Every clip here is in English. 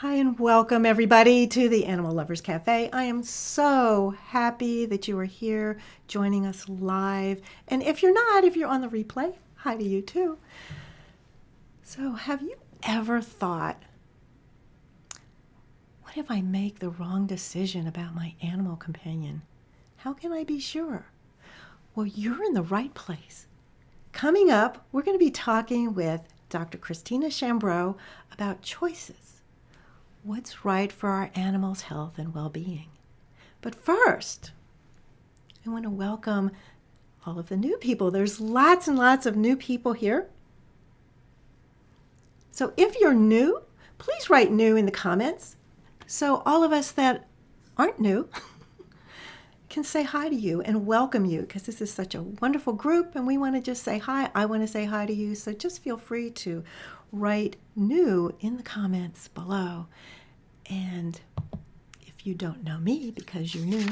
Hi, and welcome everybody to the Animal Lovers Cafe. I am so happy that you are here joining us live. And if you're not, if you're on the replay, hi to you too. So, have you ever thought, what if I make the wrong decision about my animal companion? How can I be sure? Well, you're in the right place. Coming up, we're going to be talking with Dr. Christina Chambreau about choices. What's right for our animals' health and well-being. But first, I want to welcome all of the new people. There's lots and lots of new people here. So if you're new, please write new in the comments so all of us that aren't new can say hi to you and welcome you, because this is such a wonderful group and we want to just say hi. I want to say hi to you. So just feel free to write new in the comments below. And if you don't know me because you're new,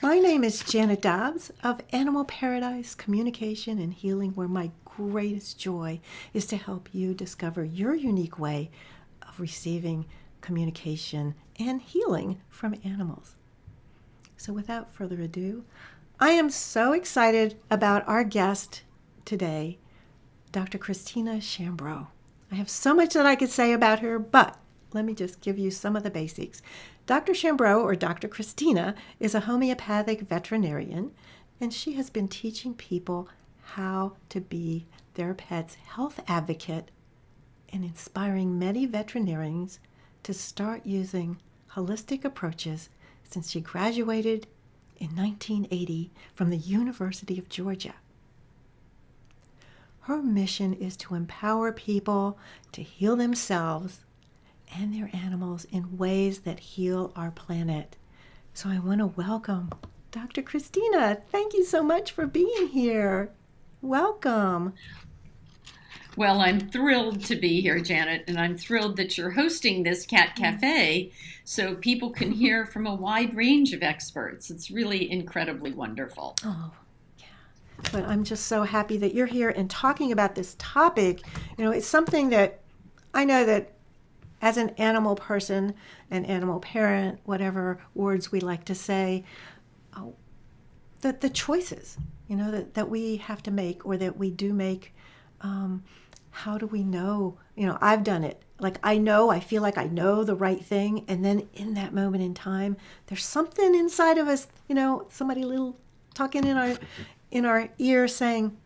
my name is Janet Dobbs of Animal Paradise Communication and Healing, where my greatest joy is to help you discover your unique way of receiving communication and healing from animals. So without further ado, I am so excited about our guest today, Dr. Christina Chambreau. I have so much that I could say about her, but let me just give you some of the basics. Dr. Chambreau, or Dr. Christina, is a homeopathic veterinarian, and she has been teaching people how to be their pet's health advocate and inspiring many veterinarians to start using holistic approaches since she graduated in 1980 from the University of Georgia. Her mission is to empower people to heal themselves and their animals in ways that heal our planet. So I want to welcome Dr. Christina. Thank you so much for being here. Welcome. Well, I'm thrilled to be here, Janet, and I'm thrilled that you're hosting this cat cafe so people can hear from a wide range of experts. It's really incredibly wonderful. Oh, yeah. But I'm just so happy that you're here and talking about this topic. You know, it's something that I know that as an animal person, an animal parent, whatever words we like to say, oh, the choices, that we have to make or that we do make, how do we know? I've done it. Like I feel like I know the right thing. And then in that moment in time, there's something inside of us, somebody little talking in our ear saying,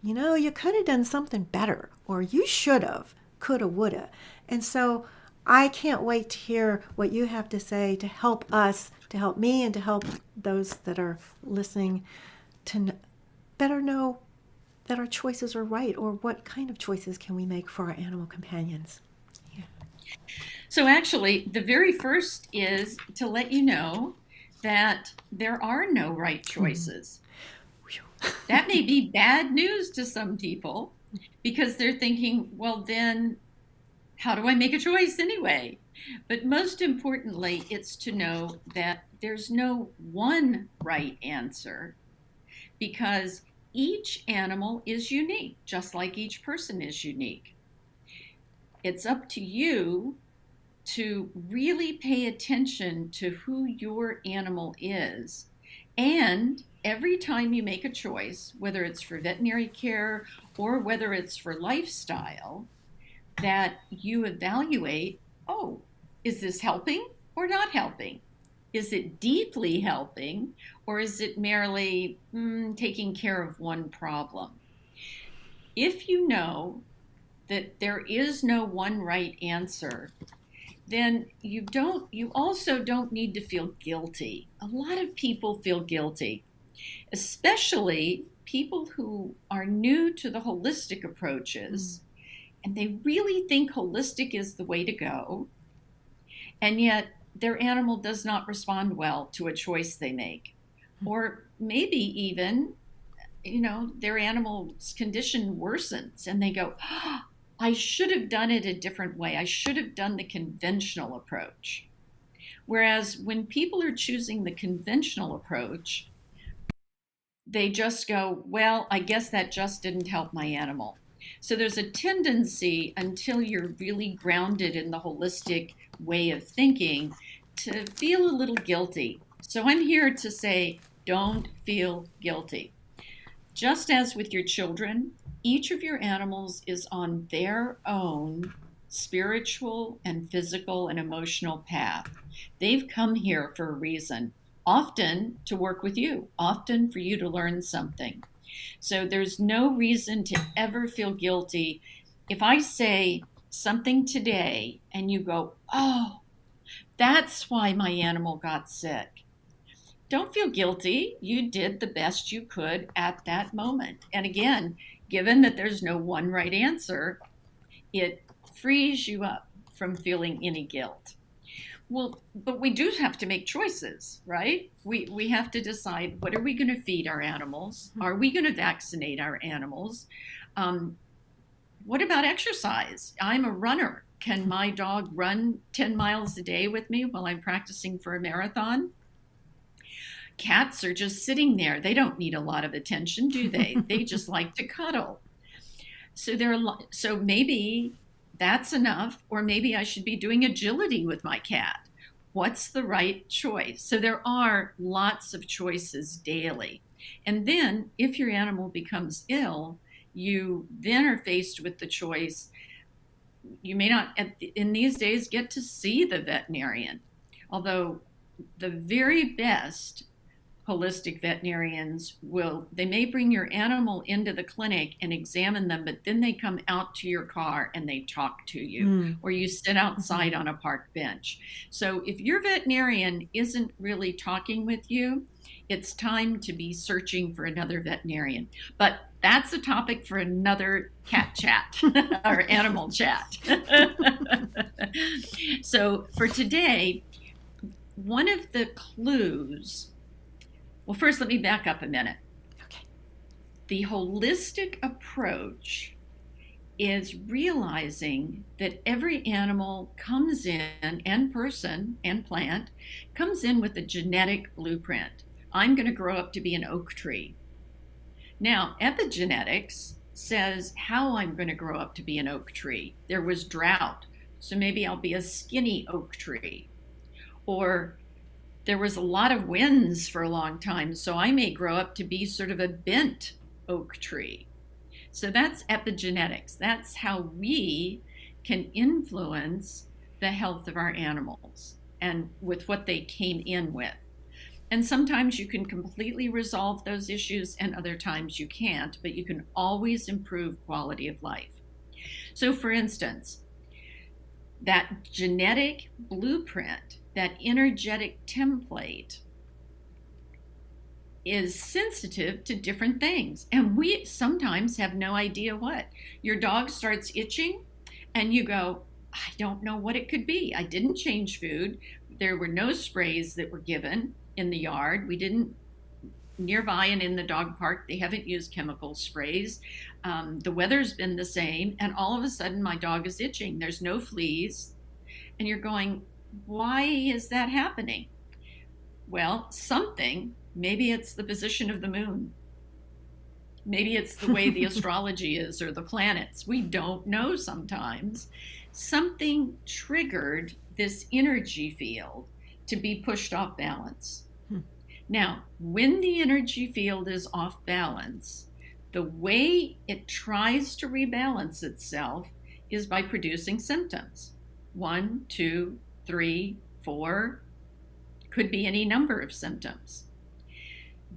you could have done something better, or you should have, coulda, woulda. And so I can't wait to hear what you have to say to help us, to help me, and to help those that are listening to better know that our choices are right, or what kind of choices can we make for our animal companions. Yeah. So, actually, the very first is to let you know that there are no right choices. That may be bad news to some people because they're thinking, well, then how do I make a choice anyway? But most importantly, it's to know that there's no one right answer because each animal is unique, just like each person is unique. It's up to you to really pay attention to who your animal is. And every time you make a choice, whether it's for veterinary care or whether it's for lifestyle, that you evaluate, oh, is this helping or not helping? Is it deeply helping, or is it merely taking care of one problem? If you know that there is no one right answer, then you also don't need to feel guilty. A lot of people feel guilty, especially people who are new to the holistic approaches and they really think holistic is the way to go, and yet their animal does not respond well to a choice they make. Or maybe even, their animal's condition worsens and they go, oh, I should have done it a different way. I should have done the conventional approach. Whereas when people are choosing the conventional approach, they just go, well, I guess that just didn't help my animal. So there's a tendency, until you're really grounded in the holistic way of thinking, to feel a little guilty. So I'm here to say, don't feel guilty. Just as with your children, each of your animals is on their own spiritual and physical and emotional path. They've come here for a reason, often to work with you, often for you to learn something. So there's no reason to ever feel guilty. If I say something today and you go, oh, that's why my animal got sick, don't feel guilty. You did the best you could at that moment. And again, given that there's no one right answer, it frees you up from feeling any guilt. Well, but we do have to make choices, right? We have to decide, what are we going to feed our animals? Are we going to vaccinate our animals? What about exercise? I'm a runner. Can my dog run 10 miles a day with me while I'm practicing for a marathon? Cats are just sitting there. They don't need a lot of attention, do they? They just like to cuddle. So maybe that's enough, or maybe I should be doing agility with my cat. What's the right choice? So there are lots of choices daily. And then if your animal becomes ill, you then are faced with the choice. You may not, in these days, get to see the veterinarian, although the very best holistic veterinarians they may bring your animal into the clinic and examine them, but then they come out to your car and they talk to you, or you sit outside on a park bench. So if your veterinarian isn't really talking with you, it's time to be searching for another veterinarian. But that's a topic for another cat chat or animal chat. So for today, one of the clues. Well, first, let me back up a minute. Okay. The holistic approach is realizing that every animal comes in, and person and plant, comes in with a genetic blueprint. I'm going to grow up to be an oak tree. Now, epigenetics says how I'm going to grow up to be an oak tree. There was drought, so maybe I'll be a skinny oak tree. Or there was a lot of winds for a long time, so I may grow up to be sort of a bent oak tree. So that's epigenetics. That's how we can influence the health of our animals and with what they came in with. And sometimes you can completely resolve those issues and other times you can't, but you can always improve quality of life. So for instance, that genetic blueprint, that energetic template, is sensitive to different things. And we sometimes have no idea what. Your dog starts itching and you go, I don't know what it could be. I didn't change food. There were no sprays that were given in the yard. We didn't, nearby and in the dog park, they haven't used chemical sprays. The weather's been the same. And all of a sudden my dog is itching. There's no fleas. And you're going, why is that happening? Well, maybe it's the position of the moon. Maybe it's the way the astrology is or the planets. We don't know sometimes. Something triggered this energy field to be pushed off balance. Now, when the energy field is off balance, the way it tries to rebalance itself is by producing symptoms. 1, 2, 3, 4, could be any number of symptoms.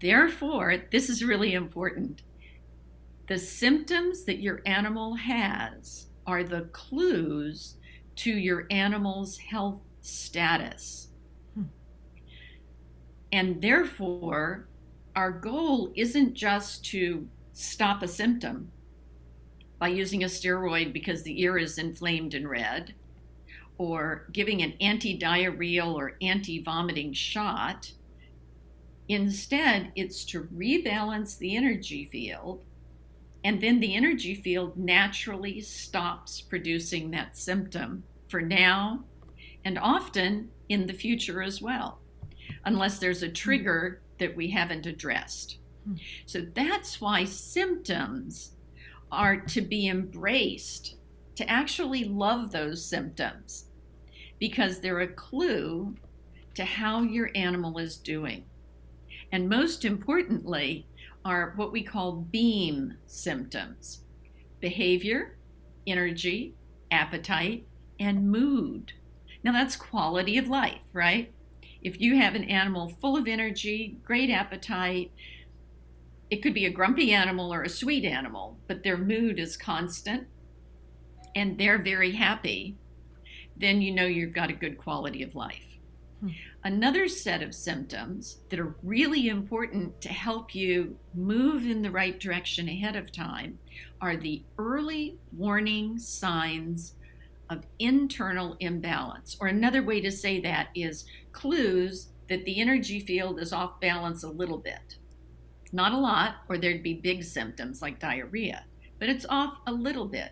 Therefore, this is really important. The symptoms that your animal has are the clues to your animal's health status. And therefore, our goal isn't just to stop a symptom by using a steroid because the ear is inflamed and red, or giving an anti-diarrheal or anti-vomiting shot. Instead, it's to rebalance the energy field, and then the energy field naturally stops producing that symptom for now, and often in the future as well, unless there's a trigger that we haven't addressed. So that's why symptoms are to be embraced, to actually love those symptoms, because they're a clue to how your animal is doing. And most importantly, are what we call BEAM symptoms: behavior, energy, appetite, and mood. Now that's quality of life, right? If you have an animal full of energy, great appetite, it could be a grumpy animal or a sweet animal, but their mood is constant and they're very happy, then you know you've got a good quality of life. Another set of symptoms that are really important to help you move in the right direction ahead of time are the early warning signs of internal imbalance. Or another way to say that is clues that the energy field is off balance a little bit. Not a lot, or there'd be big symptoms like diarrhea, but it's off a little bit.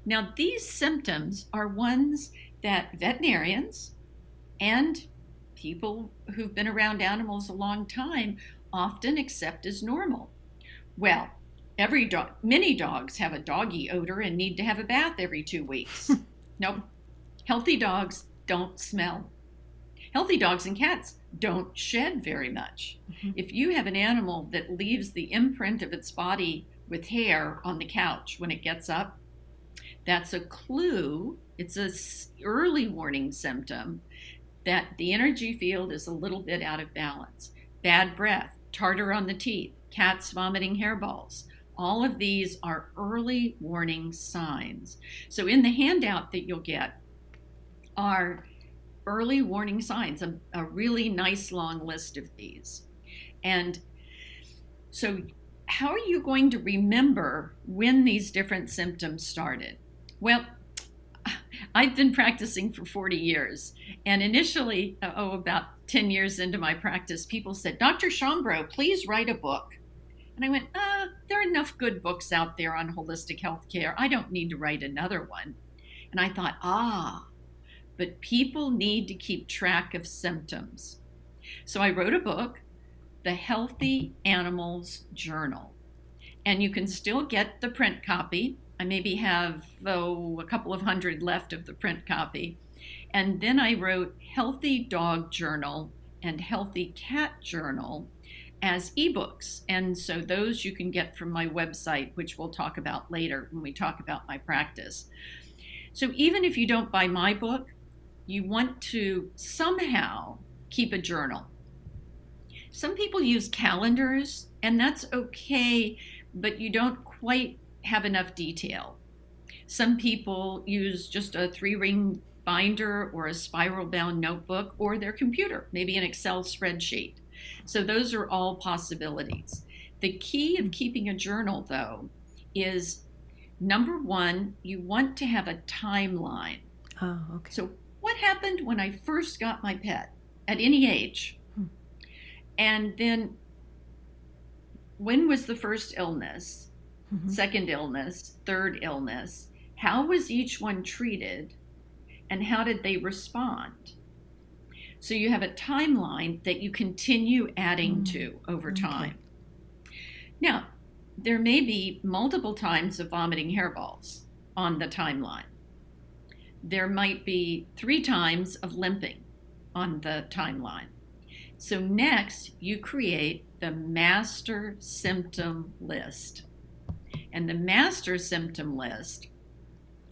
Now, these symptoms are ones that veterinarians and people who've been around animals a long time often accept as normal. Well, many dogs have a doggy odor and need to have a bath every 2 weeks. Nope. Healthy dogs don't smell. Healthy dogs and cats don't shed very much. If you have an animal that leaves the imprint of its body with hair on the couch when it gets up, that's a clue. It's an early warning symptom that the energy field is a little bit out of balance. Bad breath, tartar on the teeth, cats vomiting hairballs. All of these are early warning signs. So in the handout that you'll get are early warning signs, a really nice long list of these. And so how are you going to remember when these different symptoms started? Well, I've been practicing for 40 years. And initially, about 10 years into my practice, people said, Dr. Shambro, please write a book. And I went, there are enough good books out there on holistic healthcare. I don't need to write another one. And I thought, but people need to keep track of symptoms. So I wrote a book, The Healthy Animals Journal. And you can still get the print copy. I maybe have a couple of hundred left of the print copy. And then I wrote Healthy Dog Journal and Healthy Cat Journal as ebooks. And so those you can get from my website, which we'll talk about later when we talk about my practice. So even if you don't buy my book, you want to somehow keep a journal. Some people use calendars, and that's okay, but you don't quite have enough detail. Some people use just a 3-ring binder or a spiral bound notebook or their computer, maybe an Excel spreadsheet. So those are all possibilities. The key of keeping a journal, though, is number one, you want to have a timeline. Oh, okay. So what happened when I first got my pet at any age? And then when was the first illness? Second illness, third illness, how was each one treated and how did they respond? So you have a timeline that you continue adding to over time. Now, there may be multiple times of vomiting hairballs on the timeline. There might be 3 times of limping on the timeline. So next, you create the master symptom list. And the master symptom list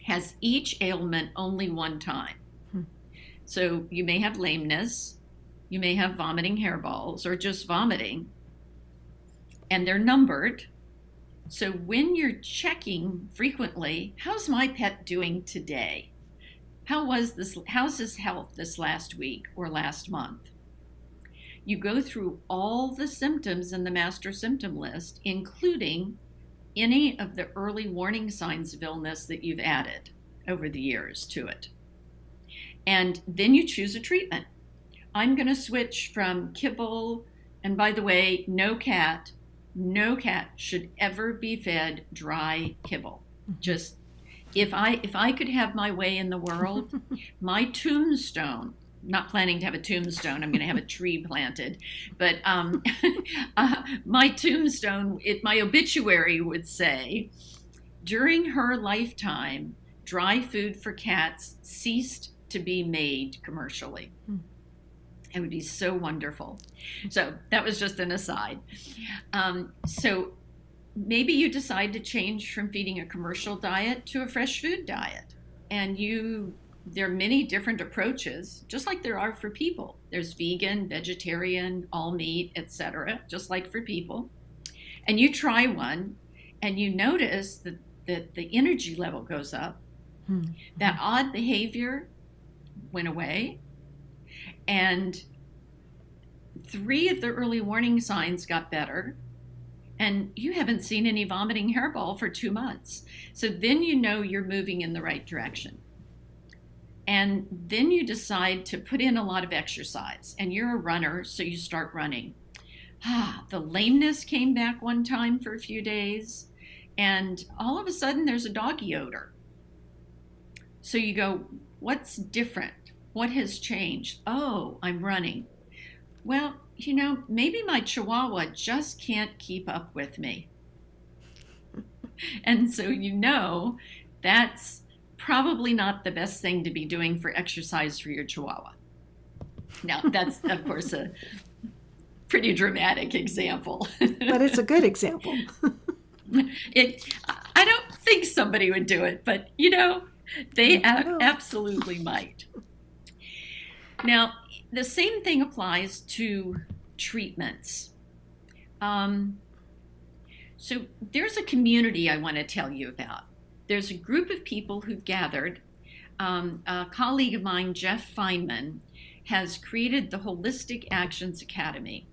has each ailment only one time. So you may have lameness, you may have vomiting hairballs, or just vomiting, and they're numbered. So when you're checking frequently, how's my pet doing today? How's his health this last week or last month? You go through all the symptoms in the master symptom list, including any of the early warning signs of illness that you've added over the years to it. And then you choose a treatment. I'm going to switch from kibble, and by the way, no cat should ever be fed dry kibble. Just if I could have my way in the world, my tombstone, not planning to have a tombstone, I'm going to have a tree planted, but my tombstone, my obituary would say, During her lifetime, dry food for cats ceased to be made commercially. It would be so wonderful. So that was just an aside. So maybe you decide to change from feeding a commercial diet to a fresh food diet. And there are many different approaches, just like there are for people. There's vegan, vegetarian, all meat, etc., just like for people. And you try one and you notice that the energy level goes up. That odd behavior went away. And 3 of the early warning signs got better. And you haven't seen any vomiting hairball for 2 months. So then you know you're moving in the right direction. And then you decide to put in a lot of exercise. And you're a runner, so you start running. The lameness came back one time for a few days. And all of a sudden, there's a doggy odor. So you go, what's different? What has changed? Oh, I'm running. Well, maybe my Chihuahua just can't keep up with me. And so that's probably not the best thing to be doing for exercise for your Chihuahua. Now, that's, of course, a pretty dramatic example. But it's a good example. I don't think somebody would do it, but, they absolutely might. Now, the same thing applies to treatments. So there's a community I want to tell you about. There's a group of people who've gathered. A colleague of mine, Jeff Feynman, has created the Holistic Actions Academy.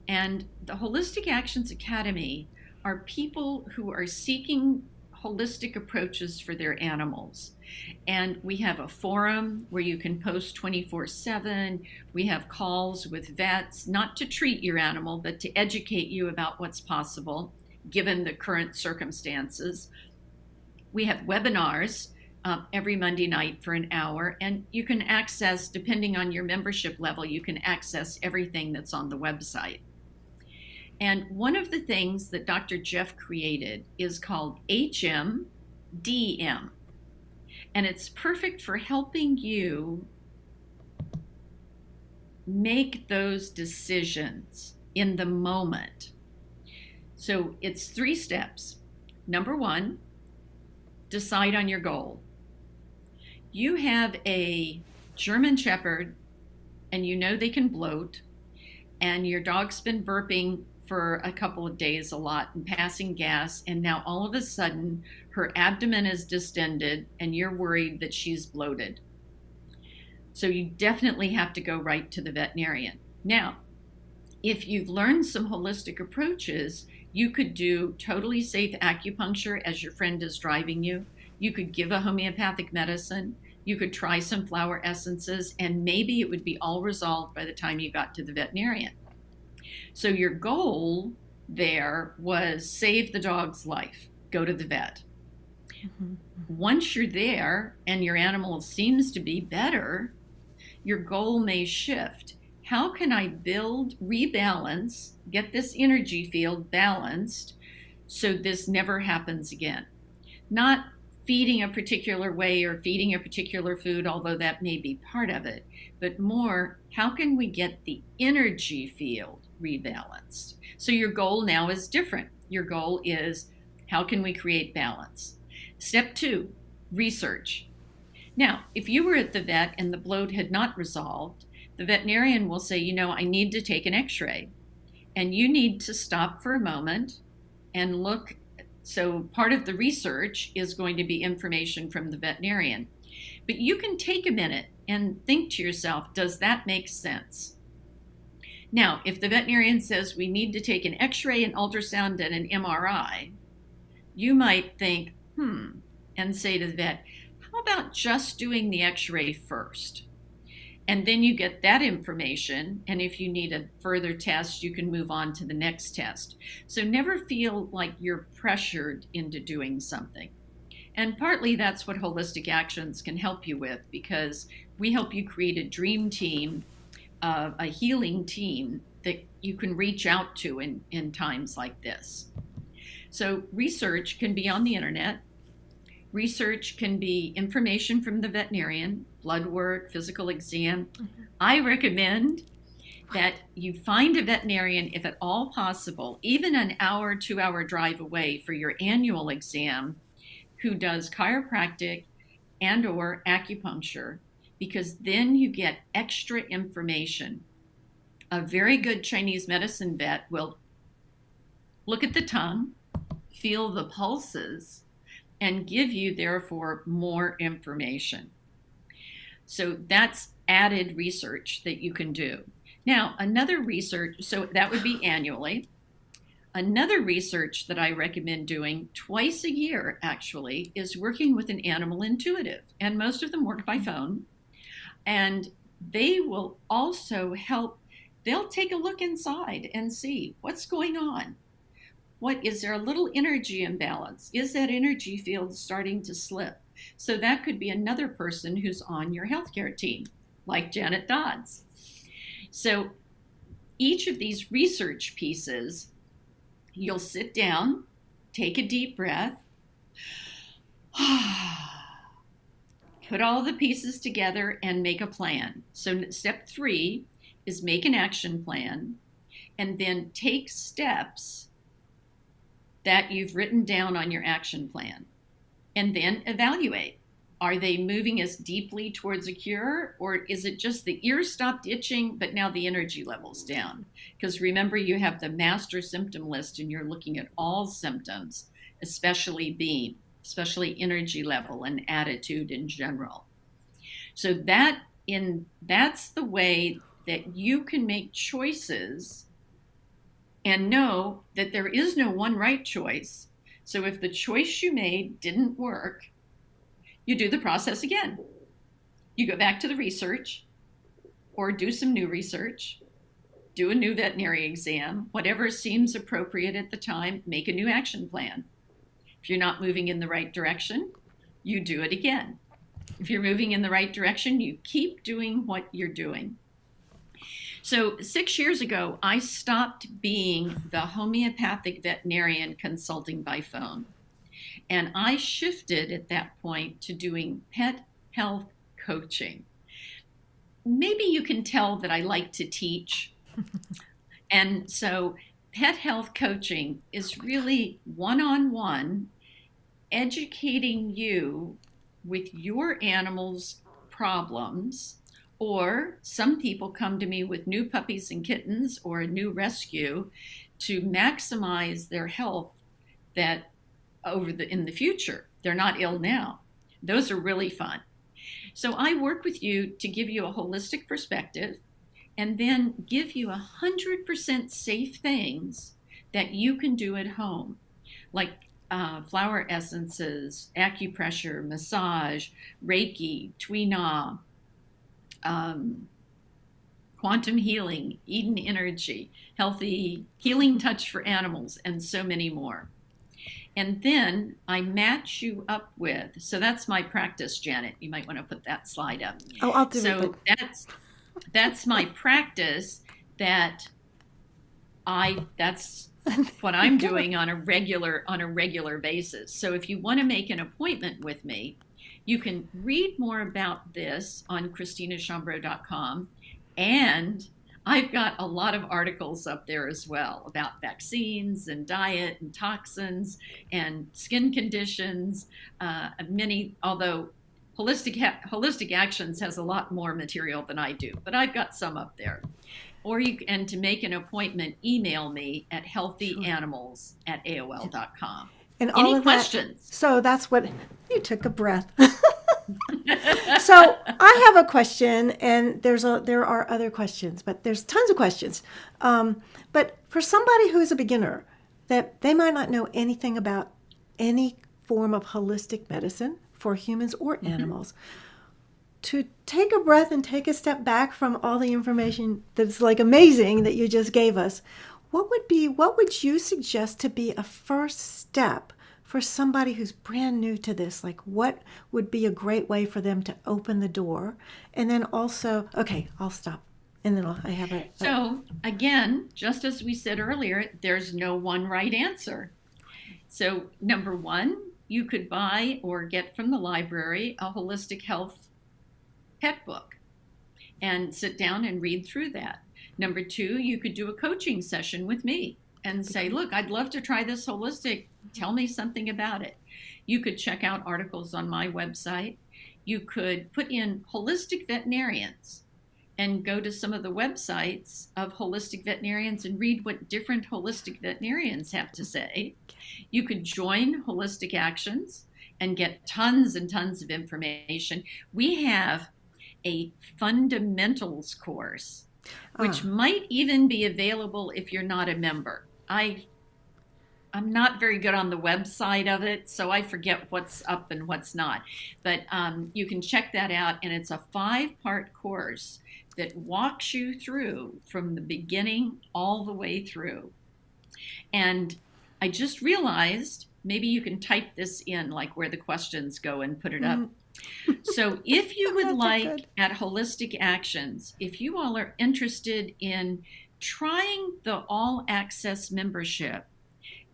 And the Holistic Actions Academy are people who are seeking holistic approaches for their animals. And we have a forum where you can post 24/7. We have calls with vets, not to treat your animal, but to educate you about what's possible, given the current circumstances. We have webinars every Monday night for an hour, and you can access, depending on your membership level, you can access everything that's on the website. And one of the things that Dr. Jeff created is called HMDM. And it's perfect for helping you make those decisions in the moment. So it's 3 steps. Number 1, decide on your goal. You have a German Shepherd and they can bloat, and your dog's been burping for a couple of days a lot and passing gas, and now all of a sudden her abdomen is distended and you're worried that she's bloated. So you definitely have to go right to the veterinarian. Now, if you've learned some holistic approaches, you could do totally safe acupuncture as your friend is driving you. You could give a homeopathic medicine. You could try some flower essences, and maybe it would be all resolved by the time you got to the veterinarian. So your goal there was save the dog's life, go to the vet. Mm-hmm. Once you're there and your animal seems to be better, your goal may shift. How can I rebalance, get this energy field balanced so this never happens again? Not feeding a particular way or feeding a particular food, although that may be part of it, but more, how can we get the energy field rebalanced? So your goal now is different. Your goal is, how can we create balance? Step 2, research. Now, if you were at the vet and the bloat had not resolved, the veterinarian will say, I need to take an x-ray. And you need to stop for a moment and look. So part of the research is going to be information from the veterinarian. But you can take a minute and think to yourself, does that make sense? Now, if the veterinarian says we need to take an x-ray, an ultrasound, and an MRI, you might think, and say to the vet, how about just doing the x-ray first? And then you get that information, and if you need a further test, you can move on to the next test. So never feel like you're pressured into doing something. And partly that's what Holistic Actions can help you with, because we help you create a dream team, a healing team that you can reach out to in times like this. So research can be on the internet. Research can be information from the veterinarian, blood work, physical exam. I recommend that you find a veterinarian, if at all possible, even an hour, 2-hour drive away for your annual exam, who does chiropractic and or acupuncture, because then you get extra information. A very good Chinese medicine vet will look at the tongue, feel the pulses, and give you, therefore, more information. So that's added research that you can do. Now, another research, so that would be annually. Another research that I recommend doing twice a year, actually, is working with an animal intuitive. And most of them work by phone. And they will also help, they'll take a look inside and see what's going on. What is there a little energy imbalance? Is that energy field starting to slip? So that could be another person who's on your healthcare team, like Janet Dodds. So each of these research pieces, you'll sit down, take a deep breath, put all the pieces together and make a plan. So step 3 is make an action plan and then take steps that you've written down on your action plan, and then evaluate. Are they moving us deeply towards a cure, or is it just the ear stopped itching, but now the energy level's down? Because remember, you have the master symptom list and you're looking at all symptoms, especially being, especially energy level and attitude in general. So that's the way that you can make choices and know that there is no one right choice. So if the choice you made didn't work, you do the process again. You go back to the research or do some new research, do a new veterinary exam, whatever seems appropriate at the time, make a new action plan. If you're not moving in the right direction, you do it again. If you're moving in the right direction, you keep doing what you're doing. So 6 years ago, I stopped being the homeopathic veterinarian consulting by phone. And I shifted at that point to doing pet health coaching. Maybe you can tell that I like to teach. And so pet health coaching is really one-on-one, educating you with your animal's problems. Or some people come to me with new puppies and kittens or a new rescue to maximize their health that in the future. They're not ill now. Those are really fun. So I work with you to give you a holistic perspective and then give you 100% safe things that you can do at home, like flower essences, acupressure, massage, Reiki, Tui Na, quantum healing, Eden energy, healthy healing touch for animals, and so many more. And then I match you up with, so that's my practice, Janet. You might want to put that slide up. Oh, I'll do it. So that's my practice that's what I'm doing on a regular basis. So if you want to make an appointment with me, you can read more about this on ChristinaChambreau.com, and I've got a lot of articles up there as well about vaccines and diet and toxins and skin conditions. Although Holistic Actions has a lot more material than I do, but I've got some up there. And to make an appointment, email me at healthyanimalz@aol.com. And all Any of questions? So that's what you took a breath. So I have a question, and there are other questions, but there's tons of questions. But for somebody who's a beginner, that they might not know anything about any form of holistic medicine for humans or animals, to take a breath and take a step back from all the information that's like amazing that you just gave us, what would you suggest to be a first step for somebody who's brand new to this? Like, what would be a great way for them to open the door? And then also, okay, I'll stop. And then I have So again, just as we said earlier, there's no one right answer. So, number one, you could buy or get from the library a holistic health pet book and sit down and read through that. Number two, you could do a coaching session with me and say, look, I'd love to try this holistic. Tell me something about it. You could check out articles on my website. You could put in holistic veterinarians and go to some of the websites of holistic veterinarians and read what different holistic veterinarians have to say. You could join Holistic Actions and get tons and tons of information. We have a fundamentals course, which might even be available if you're not a member. I'm not very good on the website of it, so I forget what's up and what's not. But you can check that out, and it's a 5-part course that walks you through from the beginning all the way through. And I just realized maybe you can type this in, like where the questions go, and put it up. So if you would like, at Holistic Actions, if you all are interested in trying the All Access membership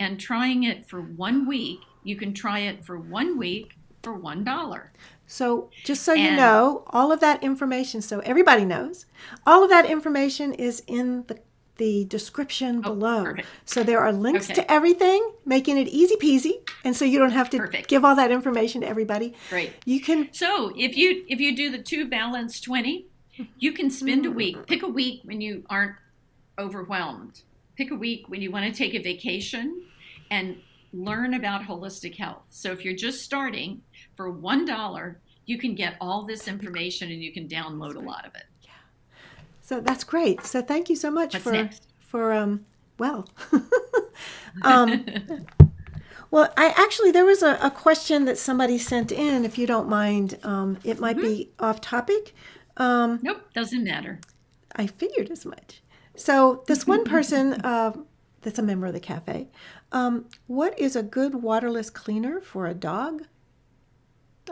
and trying it for 1 week, you can try it for 1 week for $1. So just so you know, all of that information, so everybody knows, all of that information is in the description below. Perfect. So there are links to everything, making it easy peasy, and so you don't have to give all that information to everybody. Great. You can. So if you do the 2 balance 20, you can spend a week. Pick a week when you aren't overwhelmed. Pick a week when you want to take a vacation and learn about holistic health. So if you're just starting, for $1, you can get all this information and you can download a lot of it. Yeah. So that's great. So thank you so much well, I actually, there was a question that somebody sent in, if you don't mind. It might be off topic. Nope, doesn't matter. I figured as much. So this one person, that's a member of the cafe, what is a good waterless cleaner for a dog?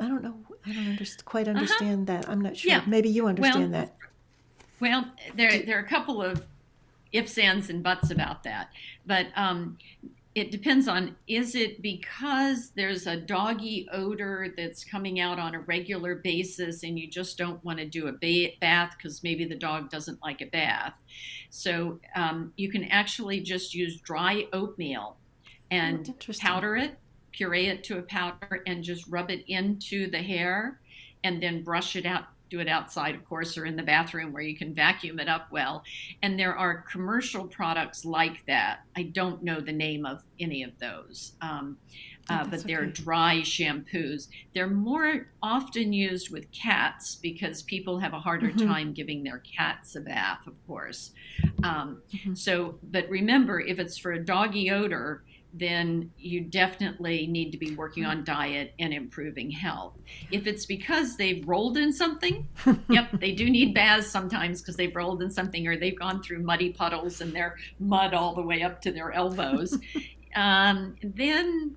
I don't know. I don't quite understand that. I'm not sure. Yeah. Maybe you understand that. Well, there are a couple of ifs, ands, and buts about that. But it depends on, is it because there's a doggy odor that's coming out on a regular basis and you just don't want to do a bath because maybe the dog doesn't like a bath. So you can actually just use dry oatmeal and powder it, puree it to a powder, and just rub it into the hair and then brush it out. Do it outside, of course, or in the bathroom where you can vacuum it up well. And there are commercial products like that. I don't know the name of any of those, but they're dry shampoos. They're more often used with cats because people have a harder time giving their cats a bath, of course. But remember, if it's for a doggy odor, then you definitely need to be working on diet and improving health. If it's because they've rolled in something, yep, they do need baths sometimes because they've rolled in something or they've gone through muddy puddles and they're mud all the way up to their elbows. Then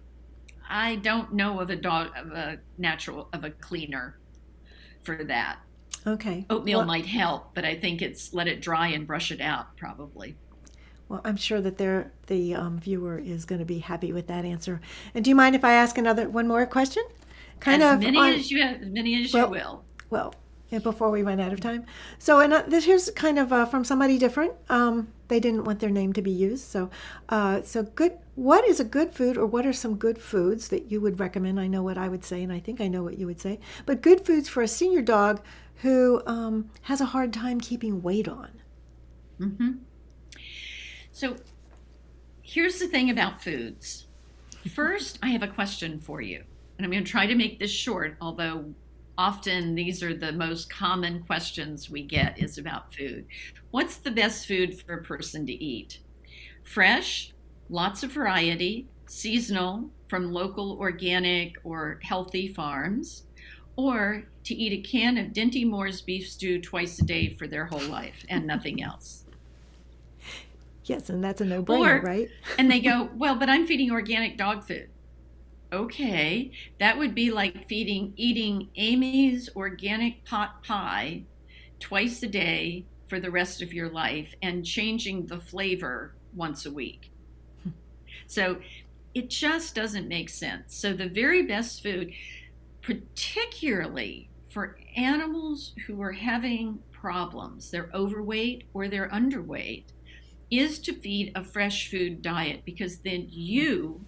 I don't know of a cleaner for that. Okay. Oatmeal might help, but I think it's let it dry and brush it out probably. Well, I'm sure that the viewer is going to be happy with that answer. And do you mind if I ask one more question? As many as you will. Well, before we run out of time. So, here's kind of from somebody different. They didn't want their name to be used. So, good. What is a good food, or what are some good foods that you would recommend? I know what I would say, and I think I know what you would say. But good foods for a senior dog who has a hard time keeping weight on. Mm-hmm. So here's the thing about foods. First, I have a question for you, and I'm going to try to make this short, although often these are the most common questions we get is about food. What's the best food for a person to eat? Fresh, lots of variety, seasonal, from local organic or healthy farms, or to eat a can of Dinty Moore's beef stew twice a day for their whole life and nothing else? Yes, and that's a no-brainer, right? And they go, well, but I'm feeding organic dog food. Okay, that would be like eating Amy's organic pot pie twice a day for the rest of your life and changing the flavor once a week. So It just doesn't make sense. So the very best food, particularly for animals who are having problems, they're overweight or they're underweight, is to feed a fresh food diet, because then you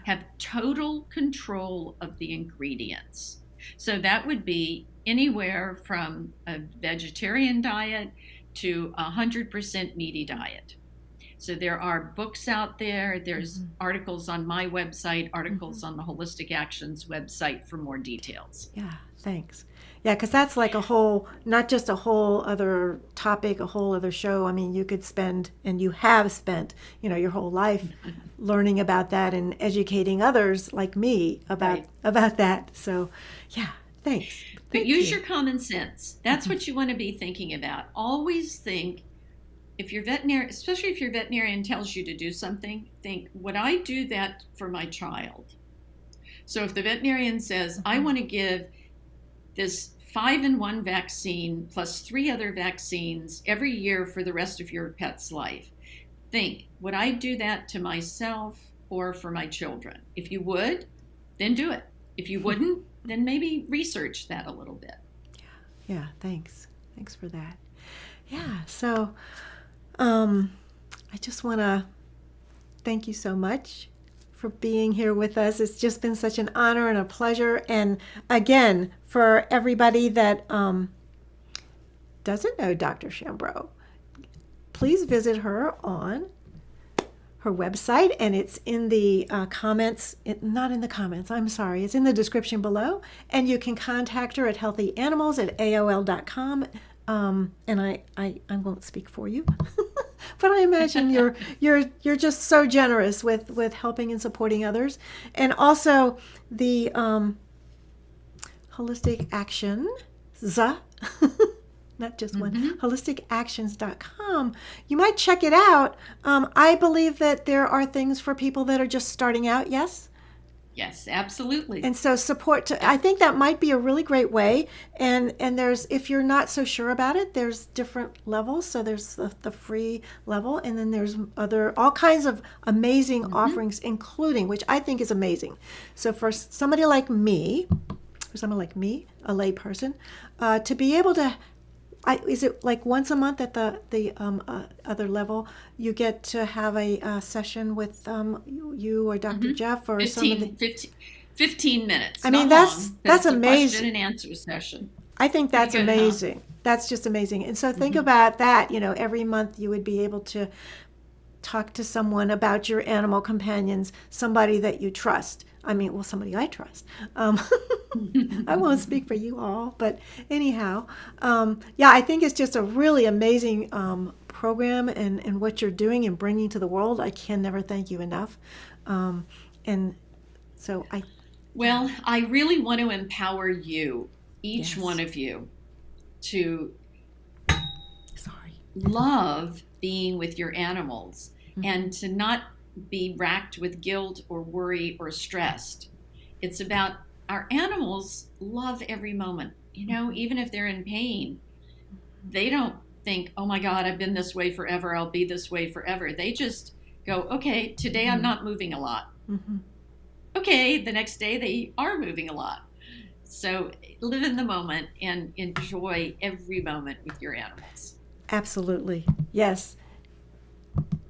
have total control of the ingredients. So that would be anywhere from a vegetarian diet to 100% meaty diet. So there are books out there. There's articles on my website, articles on the Holistic Actions website for more details. Yeah, thanks. Yeah, because that's like a whole, not just a whole other topic, a whole other show. I mean, you could spend, and you have spent, your whole life learning about that and educating others like me about that. So, yeah, thanks. But use your common sense. That's what you want to be thinking about. Always think, if your veterinarian, especially if your veterinarian tells you to do something, think, would I do that for my child? So if the veterinarian says, I want to give this 5-in-1 vaccine plus 3 other vaccines every year for the rest of your pet's life, think, would I do that to myself or for my children? If you would, then do it. If you wouldn't, then maybe research that a little bit. Yeah, thanks. Thanks for that. Yeah, so I just want to thank you so much for being here with us. It's just been such an honor and a pleasure. And again, for everybody that doesn't know Dr. Chambreau, please visit her on her website, and it's in the comments, not in the comments, I'm sorry, it's in the description below, and you can contact her at healthyanimals@aol.com. And I won't speak for you, but I imagine you're just so generous with helping and supporting others. And also the Holistic Actions, not just one, holisticactions.com. You might check it out. I believe that there are things for people that are just starting out, yes? Yes, absolutely. And so I think that might be a really great way. And there's, if you're not so sure about it, there's different levels. So there's the free level, and then there's all kinds of amazing offerings, including, which I think is amazing. So for somebody like me, a lay person, to be able to, is it like once a month at the other level, you get to have a session with you or Dr. Jeff or 15 minutes. I mean, that's amazing. Question and answer session. I think that's amazing. That's just amazing. And so think about that. Every month you would be able to talk to someone about your animal companions, somebody that you trust. I mean, well, somebody I trust. I won't speak for you all, but anyhow, I think it's just a really amazing program and what you're doing and bringing to the world. I can never thank you enough. And so I really want to empower you, each one of you, to love being with your animals and to not be racked with guilt or worry or stressed. It's about, our animals love every moment. Even if they're in pain, they don't think, oh my God, I've been this way forever, I'll be this way forever. They just go, okay, today I'm not moving a lot. Okay, the next day they are moving a lot. So live in the moment and enjoy every moment with your animals. Absolutely. Yes.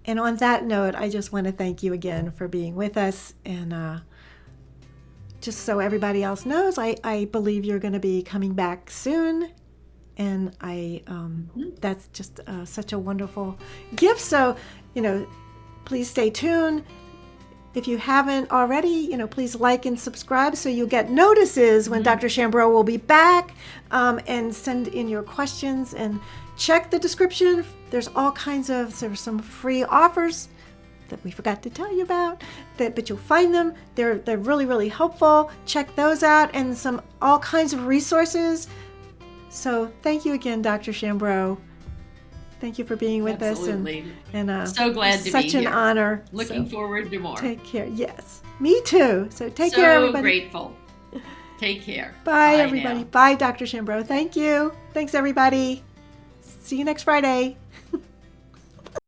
And on that note, I just want to thank you again for being with us. And just so everybody else knows, I believe you're going to be coming back soon. And that's just such a wonderful gift. So, please stay tuned. If you haven't already, please like and subscribe so you'll get notices when Dr. Chambreau will be back, and send in your questions and check the description. There's some free offers that we forgot to tell you about, but you'll find them. They're really, really helpful. Check those out, and all kinds of resources. So thank you again, Dr. Chambreau. Thank you for being with us. And so glad to be here. Such an honor. Looking forward to more. Take care. Yes, me too. So take care, everybody. So grateful. Take care. Bye, everybody. Now. Bye, Dr. Chambreau. Thank you. Thanks, everybody. See you next Friday.